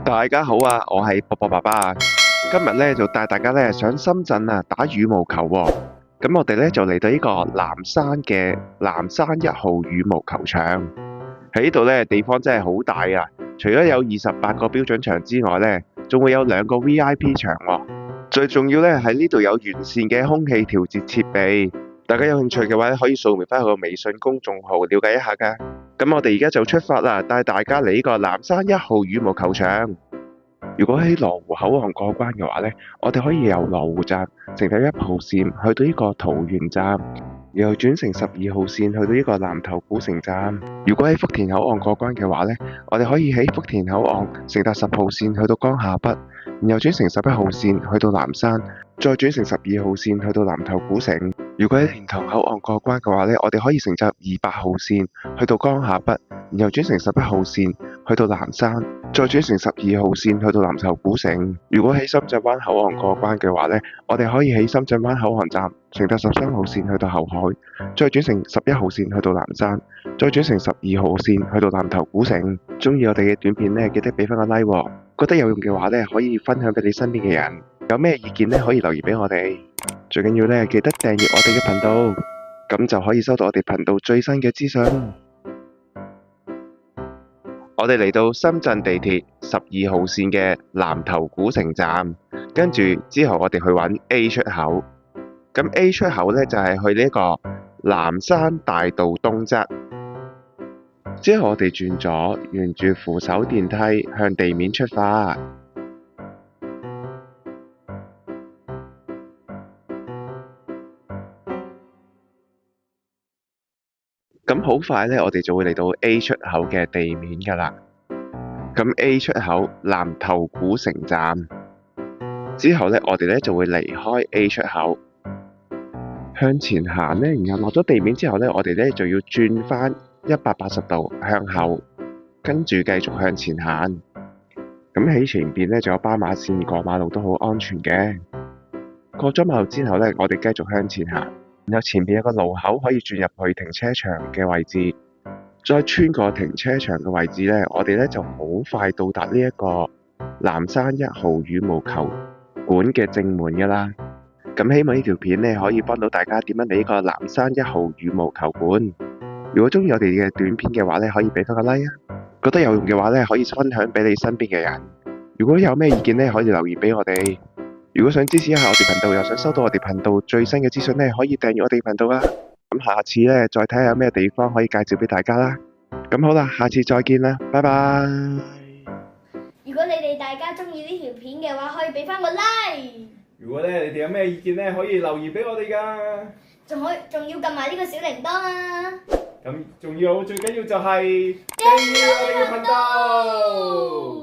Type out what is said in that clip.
大家好啊，我係博博爸爸啊。今日咧就帶大家咧上深圳啊打羽毛球喎。咁我哋咧就嚟到呢個南山嘅南山1號羽毛球場。喺呢度咧地方真係好大啊！除咗有28個標準場之外咧，仲會有2個 VIP 場喎。最重要咧喺呢度有完善嘅空氣調節設備。大家有興趣嘅話，可以掃描翻佢個微信公眾號了解一下㗎。咁我哋而家就出發啦，帶大家嚟呢個南山1號羽毛球場。如果喺羅湖口岸過關嘅話呢，我哋可以由羅湖站乘搭1號線去到呢個桃園站，然後轉乘12號線去到呢個南頭古城站。如果喺福田口岸過關嘅話呢，我哋可以喺福田口岸乘搭10號線去到江夏北，然後轉乘11號線去到南山，再轉乘12號線去到南頭古城。如果喺蓮塘口岸過關嘅話呢，我哋可以乘搭28號線去到江夏北，然後轉乘11號線去到南山，再轉乘12號線去到南頭古城。如果喺深圳灣口岸過關嘅話呢，我哋可以喺深圳灣口岸站乘搭13號線去到後海，再轉乘11號線去到南山，再轉乘12號線去到南頭古城。中意我哋嘅短片呢，記得俾翻個 like 喎。覺得有用嘅話呢，可以分享俾你身邊嘅人。有咩意見呢，可以留言俾我哋。最緊要呢，記得訂閱我哋嘅頻道，咁就可以收到我哋頻道最新嘅資訊。我哋嚟到深圳地鐵12號線嘅南頭古城站，跟住之後我哋去揾 A 出口。咁 A 出口呢，就係去呢個南山大道東側。之後我哋轉左，沿住扶手電梯向地面出發。咁好快呢，我哋就會嚟到 A 出口嘅地面㗎啦。咁 A 出口南頭古城站之後呢，我哋呢就會離開 A 出口，向前行呢，然後落咗地面之後呢，我哋呢就要轉返180度向後，跟住繼續向前行。咁喺前邊呢，仲有斑馬線，過馬路都好安全嘅。過咗馬路之後呢，我哋繼續向前行。然後前邊有個路口可以轉入去停車場嘅位置，再穿過停車場嘅位置呢，我哋呢就好快到達呢一個南山1號羽毛球館嘅正門㗎啦。咁希望呢條片呢可以幫到大家點樣嚟呢個南山1號羽毛球館。如果中意我哋嘅短片嘅話呢，可以俾翻個 like 啊！覺得有用嘅話呢，可以分享俾你身邊嘅人。如果有咩意見呢，可以留言俾我哋。如果想支持一下我哋頻道，又想收到我哋頻道最新嘅資訊呢，可以訂閱我哋頻道啦。咁下次呢，再睇下有咩地方可以介紹俾大家啦。咁好啦，下次再見啦，拜拜。如果你哋大家中意呢條片嘅話，可以俾翻個 like。如果咧你哋有咩意見咧，可以留言俾我哋噶。仲要撳埋呢個小鈴鐺啊！咁仲要最緊要就係訂閱我哋嘅頻道。